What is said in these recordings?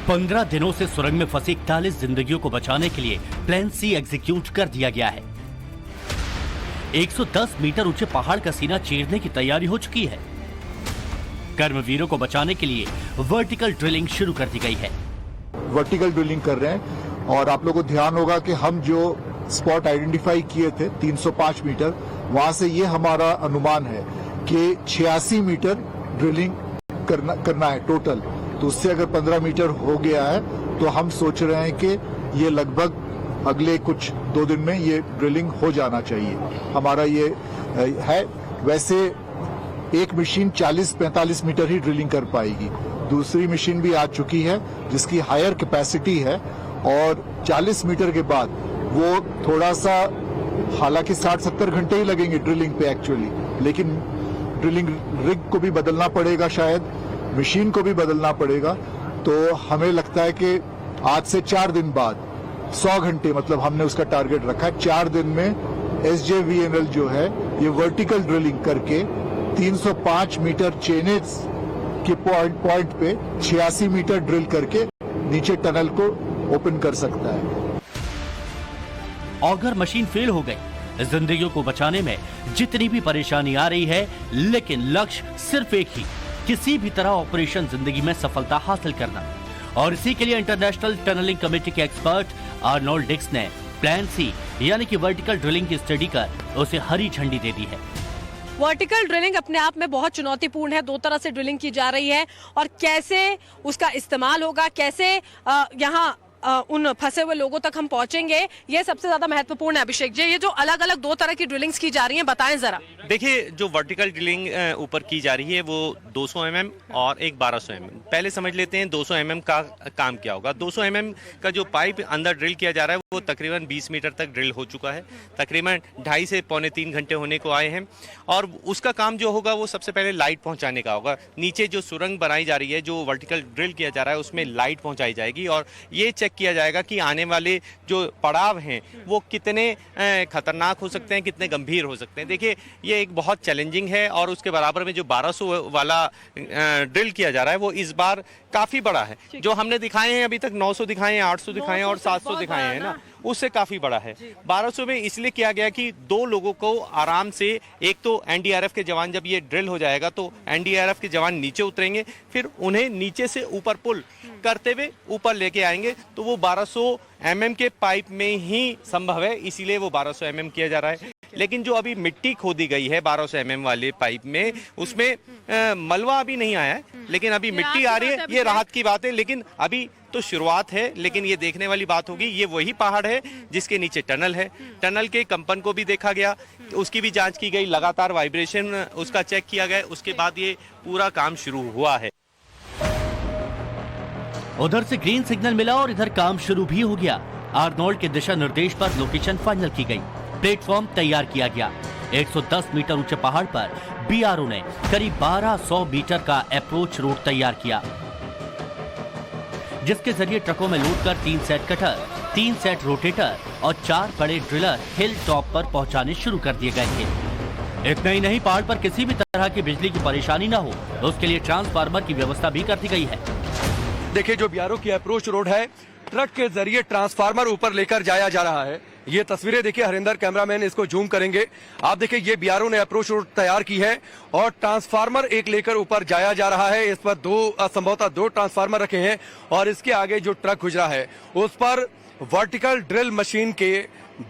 15 दिनों से सुरंग में फंसी 41 जिंदगियों को बचाने के लिए प्लान सी एग्जीक्यूट कर दिया गया है। 110 मीटर ऊंचे पहाड़ का सीना चीरने की तैयारी हो चुकी है। कर्मवीरों को बचाने के लिए वर्टिकल ड्रिलिंग शुरू कर दी गई है। वर्टिकल ड्रिलिंग कर रहे हैं और आप लोगों को ध्यान होगा कि हम जो स्पॉट आइडेंटिफाई किए थे 305 मीटर, वहां से ये हमारा अनुमान है कि 86 मीटर ड्रिलिंग करना है टोटल। तो उससे अगर 15 मीटर हो गया है तो हम सोच रहे हैं कि ये लगभग अगले कुछ 2 दिन में ये ड्रिलिंग हो जाना चाहिए। हमारा ये है। वैसे एक मशीन 40-45 मीटर ही ड्रिलिंग कर पाएगी। दूसरी मशीन भी आ चुकी है जिसकी हायर कैपेसिटी है और 40 मीटर के बाद वो थोड़ा सा, हालांकि 60-70 घंटे ही लगेंगे ड्रिलिंग पे एक्चुअली, लेकिन ड्रिलिंग रिग को भी बदलना पड़ेगा, शायद मशीन को भी बदलना पड़ेगा। तो हमें लगता है कि आज से 4 दिन बाद 100 घंटे, मतलब हमने उसका टारगेट रखा है 4 दिन में SJVNL जो है ये वर्टिकल ड्रिलिंग करके 305 मीटर चेनेज के पॉइंट पे 86 मीटर ड्रिल करके नीचे टनल को ओपन कर सकता है। अगर मशीन फेल हो गई, जिंदगियों को बचाने में जितनी भी परेशानी आ रही है, लेकिन लक्ष्य सिर्फ एक ही, किसी भी तरह ऑपरेशन जिंदगी में सफलता हासिल करना। और इसी के लिए इंटरनेशनल टनलिंग कमेटी के एक्सपर्ट आर्नोल्ड डिक्स ने प्लान सी यानी कि वर्टिकल ड्रिलिंग की स्टडी कर उसे हरी झंडी दे दी है। वर्टिकल ड्रिलिंग अपने आप में बहुत चुनौतीपूर्ण है। 2 तरह से ड्रिलिंग की जा रही है और कैसे उसका इस्तेमाल होगा, कैसे यहाँ उन फंसे हुए लोगों तक हम पहुंचेंगे, ये सबसे ज्यादा महत्वपूर्ण है। अभिषेक जी, ये जो अलग अलग 2 तरह की ड्रिलिंग्स की जा रही हैं, बताएं जरा। देखिए, जो वर्टिकल ड्रिलिंग ऊपर की जा रही है वो 200 mm और एक 1200 mm। पहले समझ लेते हैं 200 mm का काम क्या होगा। 200 mm का जो पाइप अंदर ड्रिल किया जा रहा है वो तकरीबन 20 मीटर तक ड्रिल हो चुका है। तकरीबन 2.5 से पौने 3 घंटे होने को आए हैं और उसका काम जो होगा वो सबसे पहले लाइट पहुंचाने का होगा। नीचे जो सुरंग बनाई जा रही है, जो वर्टिकल ड्रिल किया जा रहा है, उसमें लाइट पहुंचाई जाएगी और ये चेक किया जाएगा कि आने वाले जो पड़ाव हैं वो कितने खतरनाक हो सकते हैं, कितने गंभीर हो सकते हैं। देखिए, ये एक बहुत चैलेंजिंग है और उसके बराबर में जो 1200 वाला ड्रिल किया जा रहा है वो इस बार काफी बड़ा है। जो हमने दिखाए हैं अभी तक 900 दिखाए हैं, 800 दिखाए हैं और 700 दिखाए हैं ना, उससे काफी बड़ा है। 1200 में इसलिए किया गया कि 2 लोगों को आराम से, एक तो एनडीआरएफ के जवान, जब ये ड्रिल हो जाएगा तो एनडीआरएफ के जवान नीचे उतरेंगे, फिर उन्हें नीचे से ऊपर पुल करते हुए ऊपर लेके आएंगे। तो वो 1200 mm के पाइप में ही संभव है, इसीलिए वो 1200 mm किया जा रहा है। लेकिन जो अभी मिट्टी खोदी गई है 1200 mm वाले पाइप में, उसमें मलबा अभी नहीं आया है, लेकिन अभी मिट्टी आ रही है। ये राहत की बात है, लेकिन अभी तो शुरुआत है। लेकिन ये देखने वाली बात होगी, ये वही पहाड़ है जिसके नीचे टनल है। टनल के कंपन को भी देखा गया, उसकी भी जांच की गई, लगातार वाइब्रेशन उसका चेक किया गया, उसके बाद ये पूरा काम शुरू हुआ है। उधर से ग्रीन सिग्नल मिला और इधर काम शुरू भी हो गया। आर्नोल्ड के दिशा निर्देश पर लोकेशन फाइनल की गई, प्लेटफॉर्म तैयार किया गया। 110 मीटर ऊंचे पहाड़ पर बीआरओ ने करीब 1200 मीटर का अप्रोच रोड तैयार किया, जिसके जरिए ट्रकों में लोड कर 3 सेट कटर, 3 सेट रोटेटर और 4 बड़े ड्रिलर हिल टॉप पर पहुंचाने शुरू कर दिए गए थे। इतना ही नहीं, पहाड़ पर किसी भी तरह की बिजली की परेशानी न हो, उसके लिए ट्रांसफार्मर की व्यवस्था भी कर दी गई है। देखिए, जो बीआरओ की अप्रोच रोड है, ट्रक के जरिए ट्रांसफार्मर ऊपर लेकर जाया जा रहा है। ये तस्वीरें देखिए, हरिंदर कैमरामैन इसको जूम करेंगे। आप देखिए, ये बीआरओ ने अप्रोच रोड तैयार की है और ट्रांसफार्मर एक लेकर ऊपर जाया जा रहा है। इस पर संभवतः 2 ट्रांसफार्मर रखे हैं और इसके आगे जो ट्रक गुजरा है उस पर वर्टिकल ड्रिल मशीन के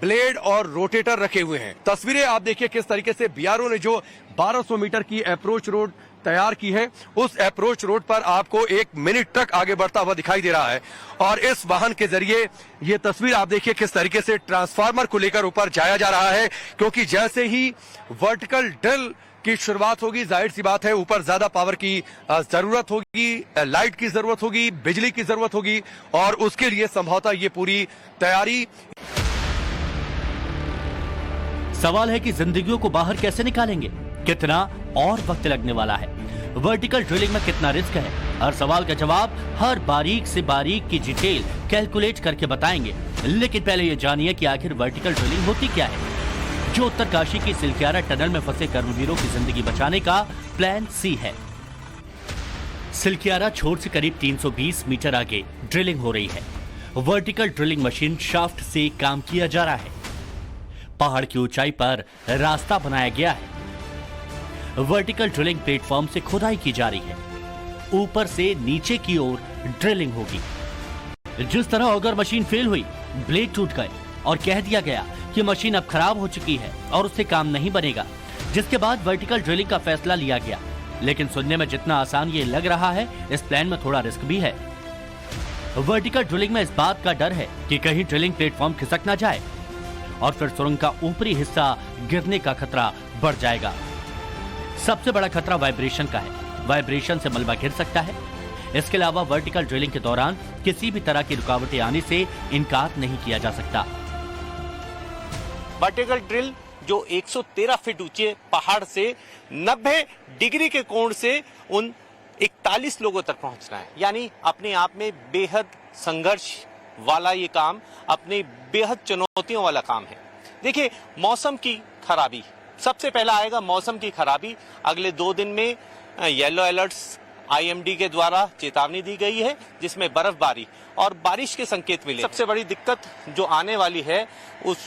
ब्लेड और रोटेटर रखे हुए हैं। तस्वीरें आप देखिए किस तरीके से बीआरओ ने जो 1200 मीटर की अप्रोच रोड तैयार की है, उस अप्रोच रोड पर आपको एक मिनी ट्रक आगे बढ़ता हुआ दिखाई दे रहा है और इस वाहन के जरिए ये तस्वीर आप देखिए किस तरीके से ट्रांसफार्मर को लेकर ऊपर जाया जा रहा है। क्योंकि जैसे ही वर्टिकल ड्रिल की शुरुआत होगी, जाहिर सी बात है ऊपर ज्यादा पावर की जरूरत होगी, लाइट की जरूरत होगी, बिजली की जरूरत होगी और उसके लिए संभवतः ये पूरी तैयारी। सवाल है कि जिंदगियों को बाहर कैसे निकालेंगे, कितना और वक्त लगने वाला है, वर्टिकल ड्रिलिंग में कितना रिस्क है। हर सवाल का जवाब हर बारीक से बारीक की डिटेल कैलकुलेट करके बताएंगे। लेकिन पहले ये जानिए कि आखिर वर्टिकल ड्रिलिंग होती क्या है, जो उत्तरकाशी की सिलक्यारा टनल में फंसे कर्मवीरों की जिंदगी बचाने का प्लान सी है। सिलकियारा छोर से करीब 320 मीटर आगे ड्रिलिंग हो रही है। वर्टिकल ड्रिलिंग मशीन शाफ्ट से काम किया जा रहा है। पहाड़ की ऊंचाई पर रास्ता बनाया गया है। वर्टिकल ड्रिलिंग प्लेटफॉर्म से खुदाई की जा रही है। ऊपर से नीचे की ओर ड्रिलिंग होगी। जिस तरह ऑगर मशीन फेल हुई, ब्लेड टूट गए और कह दिया गया कि मशीन अब खराब हो चुकी है और उससे काम नहीं बनेगा, जिसके बाद वर्टिकल ड्रिलिंग का फैसला लिया गया। लेकिन सुनने में जितना आसान ये लग रहा है, इस प्लान में थोड़ा रिस्क भी है। वर्टिकल ड्रिलिंग में इस बात का डर है कि कहीं ड्रिलिंग प्लेटफॉर्म खिसक ना जाए और फिर सुरंग का ऊपरी हिस्सा गिरने का खतरा बढ़ जाएगा। सबसे बड़ा खतरा वाइब्रेशन का है। वाइब्रेशन से मलबा गिर सकता है। इसके अलावा वर्टिकल ड्रिलिंग के दौरान किसी भी तरह की रुकावटें आने से इनकार नहीं किया जा सकता। वर्टिकल ड्रिल जो 113 फीट ऊंचे पहाड़ से 90 डिग्री के कोण से उन 41 लोगों तक पहुंचना है, यानी अपने आप में बेहद संघर्ष वाला ये काम, अपने बेहद चुनौतियों वाला काम है। देखिए, मौसम की खराबी सबसे पहला आएगा। मौसम की खराबी अगले 2 दिन में येलो अलर्ट्स IMD के द्वारा चेतावनी दी गई है, जिसमें बर्फबारी और बारिश के संकेत मिले। सबसे बड़ी दिक्कत जो आने वाली है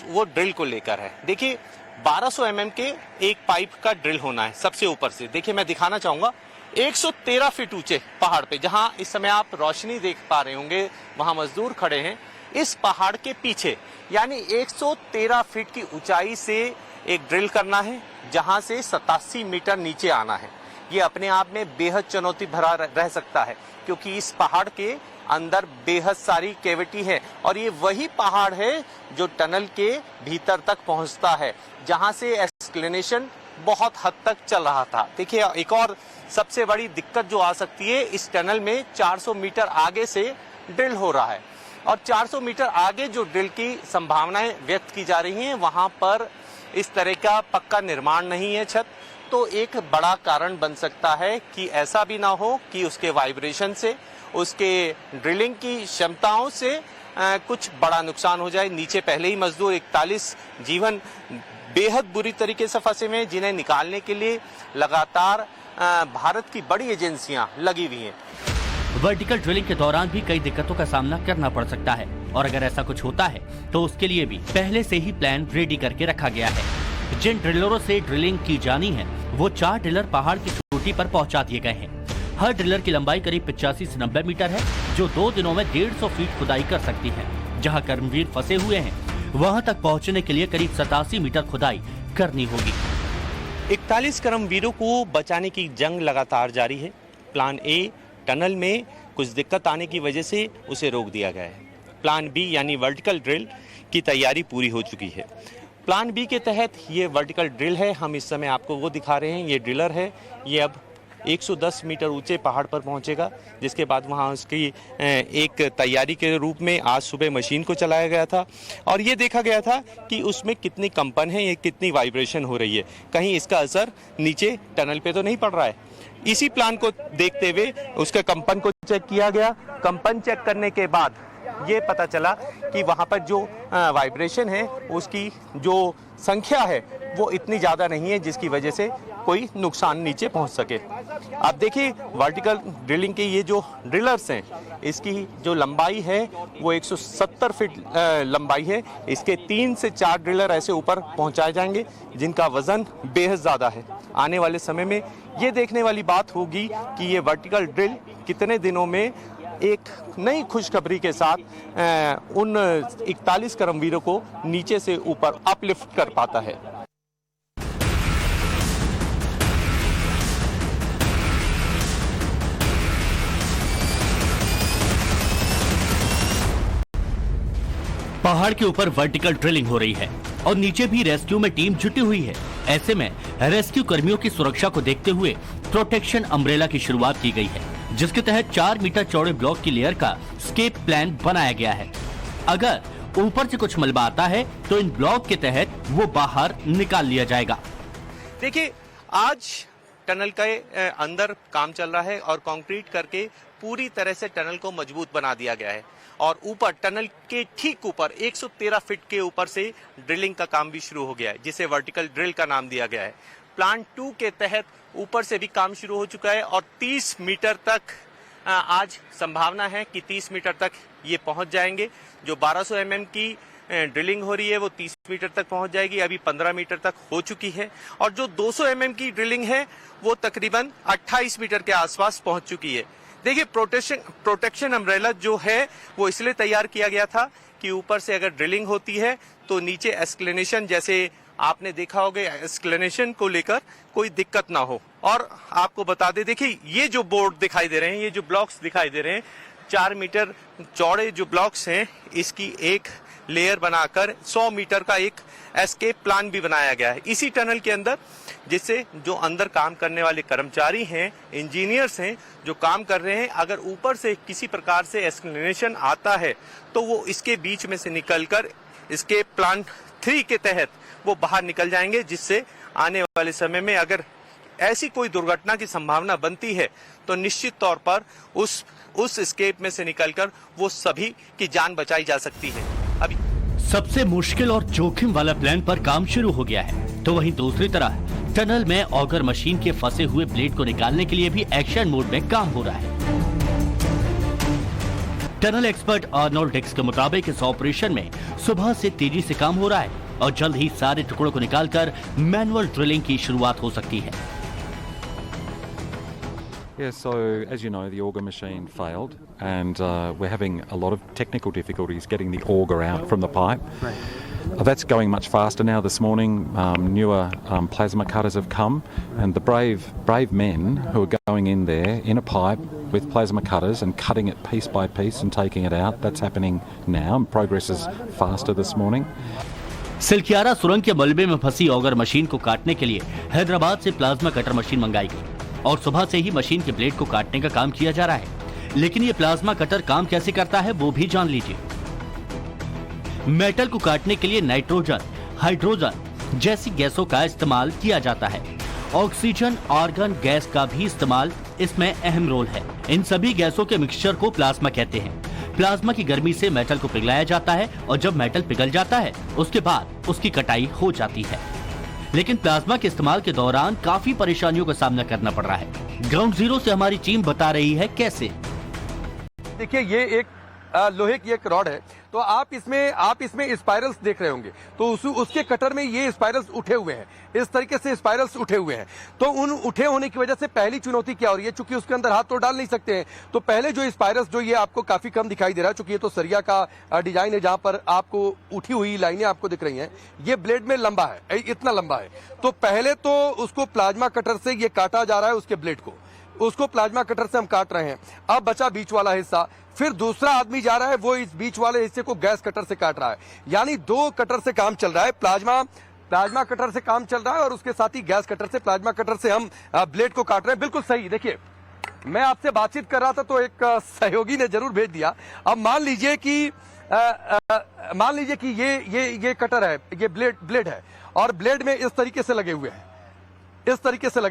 वो ड्रिल को लेकर है। देखिए, 1200 mm के एक पाइप का ड्रिल होना है सबसे ऊपर से। देखिए, मैं दिखाना चाहूंगा 113 फीट ऊंचे पहाड़ पे, जहां इस समय आप रोशनी देख पा रहे होंगे, वहां मजदूर खड़े हैं। इस पहाड़ के पीछे यानी 113 फीट की ऊंचाई से एक ड्रिल करना है, जहां से 87 मीटर नीचे आना है। ये अपने आप में बेहद चुनौती भरा रह सकता है, क्योंकि इस पहाड़ के अंदर बेहद सारी कैविटी है और ये वही पहाड़ है जो टनल के भीतर तक पहुंचता है, जहां से एक्सप्लेनेशन बहुत हद तक चल रहा था। देखिए, एक और सबसे बड़ी दिक्कत जो आ सकती है, इस टनल में 400 मीटर आगे से ड्रिल हो रहा है और 400 मीटर आगे जो ड्रिल की संभावनाएं व्यक्त की जा रही हैं, वहां पर इस तरह का पक्का निर्माण नहीं है छत। तो एक बड़ा कारण बन सकता है कि ऐसा भी ना हो कि उसके वाइब्रेशन से, उसके ड्रिलिंग की क्षमताओं से कुछ बड़ा नुकसान हो जाए। नीचे पहले ही मजदूर 41 जीवन बेहद बुरी तरीके से फंसे हुए हैं, जिन्हें निकालने के लिए लगातार भारत की बड़ी एजेंसियां लगी हुई हैं। वर्टिकल ड्रिलिंग के दौरान भी कई दिक्कतों का सामना करना पड़ सकता है और अगर ऐसा कुछ होता है तो उसके लिए भी पहले से ही प्लान रेडी करके रखा गया है। जिन ड्रिलरों से ड्रिलिंग की जानी है, वो 4 ड्रिलर पहाड़ की चोटी पर पहुंचा दिए गए हैं। हर ड्रिलर की लंबाई करीब 85 से 90 मीटर है, जो 2 दिनों में 150 फीट खुदाई कर सकती है। जहां कर्मवीर फंसे हुए हैं, वहां तक पहुंचने के लिए करीब 87 मीटर खुदाई करनी होगी। 41 कर्मवीरों को बचाने की जंग लगातार जारी है। प्लान ए टनल में कुछ दिक्कत आने की वजह से उसे रोक दिया गया है। प्लान बी यानी वर्टिकल ड्रिल की तैयारी पूरी हो चुकी है। प्लान बी के तहत ये वर्टिकल ड्रिल है, हम इस समय आपको वो दिखा रहे हैं। ये ड्रिलर है, ये अब 110 मीटर ऊंचे पहाड़ पर पहुंचेगा, जिसके बाद वहां उसकी एक तैयारी के रूप में आज सुबह मशीन को चलाया गया था और ये देखा गया था कि उसमें कितनी कंपन है, ये कितनी वाइब्रेशन हो रही है, कहीं इसका असर नीचे टनल पे तो नहीं पड़ रहा है। इसी प्लान को देखते हुए उसके कंपन को चेक किया गया। कंपन चेक करने के बाद ये पता चला कि वहाँ पर जो वाइब्रेशन है, उसकी जो संख्या है वो इतनी ज़्यादा नहीं है जिसकी वजह से कोई नुकसान नीचे पहुँच सके। आप देखिए, वर्टिकल ड्रिलिंग के ये जो ड्रिलर्स हैं, इसकी जो लंबाई है वो 170 फीट लंबाई है। इसके 3 से 4 ड्रिलर ऐसे ऊपर पहुँचाए जाएंगे जिनका वजन बेहद ज़्यादा है। आने वाले समय में ये देखने वाली बात होगी कि ये वर्टिकल ड्रिल कितने दिनों में एक नई खुशखबरी के साथ उन 41 कर्मवीरों को नीचे से ऊपर अपलिफ्ट कर पाता है। पहाड़ के ऊपर वर्टिकल ड्रिलिंग हो रही है और नीचे भी रेस्क्यू में टीम जुटी हुई है। ऐसे में रेस्क्यू कर्मियों की सुरक्षा को देखते हुए प्रोटेक्शन अम्ब्रेला की शुरुआत की गई है, जिसके तहत 4 मीटर चौड़े ब्लॉक की लेयर का स्केप प्लान बनाया गया है। अगर ऊपर से कुछ मलबा आता है तो इन ब्लॉक के तहत वो बाहर निकाल लिया जाएगा। देखिए, आज टनल के अंदर काम चल रहा है और कंक्रीट करके पूरी तरह से टनल को मजबूत बना दिया गया है और ऊपर टनल के ठीक ऊपर 113 फीट के ऊपर से ड्रिलिंग का काम भी शुरू हो गया है, जिसे वर्टिकल ड्रिल का नाम दिया गया है। प्लान 2 के तहत ऊपर से भी काम शुरू हो चुका है और 30 मीटर तक आज संभावना है कि 30 मीटर तक ये पहुंच जाएंगे। जो 1200 mm की ड्रिलिंग हो रही है वो 30 मीटर तक पहुंच जाएगी, अभी 15 मीटर तक हो चुकी है। और जो 200 mm की ड्रिलिंग है वो तकरीबन 28 मीटर के आसपास पहुंच चुकी है। देखिए, प्रोटेक्शन अम्ब्रेला जो है वो इसलिए तैयार किया गया था कि ऊपर से अगर ड्रिलिंग होती है तो नीचे एस्केलेशन, जैसे आपने देखा होगा, एस्केलेशन को लेकर कोई दिक्कत ना हो। और आपको बता दें, देखिए ये जो बोर्ड दिखाई दे रहे हैं, ये जो ब्लॉक्स दिखाई दे रहे हैं, 4 मीटर चौड़े जो ब्लॉक्स हैं, इसकी एक लेयर बनाकर 100 मीटर का एक एस्केप प्लान भी बनाया गया है इसी टनल के अंदर, जिससे जो अंदर काम करने वाले कर्मचारी हैं, इंजीनियर्स हैं जो काम कर रहे हैं, अगर ऊपर से किसी प्रकार से एस्केलेशन आता है तो वो इसके बीच में से निकलकर एस्केप प्लान 3 के तहत वो बाहर निकल जाएंगे, जिससे आने वाले समय में अगर ऐसी कोई दुर्घटना की संभावना बनती है तो निश्चित तौर पर उस एस्केप में से निकलकर वो सभी की जान बचाई जा सकती है। अभी सबसे मुश्किल और जोखिम वाला प्लान पर काम शुरू हो गया है, तो वहीं दूसरी तरह टनल में ऑगर मशीन के फंसे हुए ब्लेड को निकालने के लिए भी एक्शन मोड में काम हो रहा है। टनल एक्सपर्ट आर्नोल्ड डिक्स के मुताबिक इस ऑपरेशन में सुबह से तेजी से काम हो रहा है और जल्द ही सारे टुकड़ों को निकालकर मैनुअल ड्रिलिंग की शुरुआत हो सकती है। Yeah, so as you know, the auger machine failed, and we're having a lot of technical difficulties getting the auger out from the pipe. Right. That's going much faster now. This morning, newer plasma cutters have come, and the brave men who are going in there in a pipe with plasma cutters and cutting it piece by piece and taking it out. That's happening now, and progress is faster this morning. Silkyara सुरंग के मलबे में फंसी auger machine को काटने के लिए हैदराबाद से प्लाज्मा कटर मशीन मंगाई गई और सुबह से ही मशीन के ब्लेड को काटने का काम किया जा रहा है। लेकिन ये प्लाज्मा कटर काम कैसे करता है वो भी जान लीजिए। मेटल को काटने के लिए नाइट्रोजन, हाइड्रोजन जैसी गैसों का इस्तेमाल किया जाता है। ऑक्सीजन, आर्गन गैस का भी इस्तेमाल इसमें अहम रोल है। इन सभी गैसों के मिक्सचर को प्लाज्मा कहते हैं। प्लाज्मा की गर्मी से मेटल को पिघलाया जाता है और जब मेटल पिघल जाता है उसके बाद उसकी कटाई हो जाती है। लेकिन प्लाज्मा के इस्तेमाल के दौरान काफी परेशानियों का सामना करना पड़ रहा है। ग्राउंड जीरो से हमारी टीम बता रही है कैसे। देखिए, ये एक लोहे की एक रॉड है, तो आप इसमें स्पाइरल्स देख रहे होंगे, तो उसके कटर में ये स्पाइरल्स उठे हुए हैं, इस तरीके से स्पाइरल्स उठे हुए हैं। तो उन उठे होने की वजह से पहली चुनौती क्या हो रही है, चूंकि उसके अंदर हाथ तो डाल नहीं सकते हैं, तो पहले जो स्पाइरल्स, जो ये आपको काफी कम दिखाई दे रहा है, चूंकि ये तो सरिया का डिजाइन है, जहां पर आपको उठी हुई लाइनें आपको दिख रही हैं, ये ब्लेड में लंबा है, इतना लंबा है। तो पहले तो उसको प्लाज्मा कटर से ये काटा जा रहा है, उसके ब्लेड को, उसको प्लाज्मा कटर से हम काट रहे हैं। अब बचा बीच वाला हिस्सा, फिर दूसरा आदमी जा रहा है, वो इस बीच वाले हिस्से को गैस कटर से काट रहा है। यानी 2 कटर से काम चल रहा है, प्लाज्मा कटर से काम चल रहा है और उसके साथ ही गैस कटर से, प्लाज्मा कटर से हम ब्लेड को काट रहे हैं। बिल्कुल सही। देखिए, मैं आपसे बातचीत कर रहा था तो एक सहयोगी ने जरूर भेज दिया। अब मान लीजिए कि ये कटर है, ये ब्लेड है और ब्लेड में इस तरीके से लगे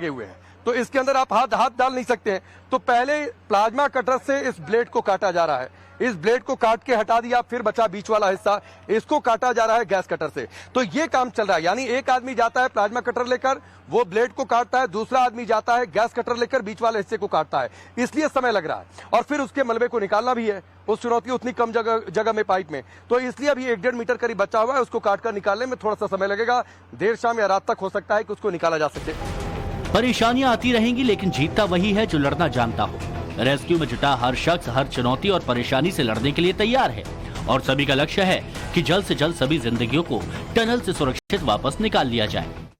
हुए हैं, तो इसके अंदर आप हाथ डाल नहीं सकते हैं। तो पहले प्लाज्मा कटर से इस ब्लेड को काटा जा रहा है, इस ब्लेड को काट के हटा दिया, फिर बचा बीच वाला हिस्सा, इसको काटा जा रहा है गैस कटर से। तो ये काम चल रहा है, यानी एक आदमी जाता है प्लाज्मा कटर लेकर, वो ब्लेड को काटता है, दूसरा आदमी जाता है गैस कटर लेकर बीच वाले हिस्से को काटता है, इसलिए समय लग रहा है। और फिर उसके मलबे को निकालना भी है, उस चुनौती उतनी कम जगह में पाइप में, तो इसलिए अभी 1-1.5 मीटर करीब बचा हुआ है, उसको काटकर निकालने में थोड़ा सा समय लगेगा। देर शाम या रात तक हो सकता है कि उसको निकाला जा सके। परेशानियां आती रहेंगी, लेकिन जीतता वही है जो लड़ना जानता हो। रेस्क्यू में जुटा हर शख्स हर चुनौती और परेशानी से लड़ने के लिए तैयार है और सभी का लक्ष्य है कि जल्द से जल्द सभी जिंदगियों को टनल से सुरक्षित वापस निकाल लिया जाए।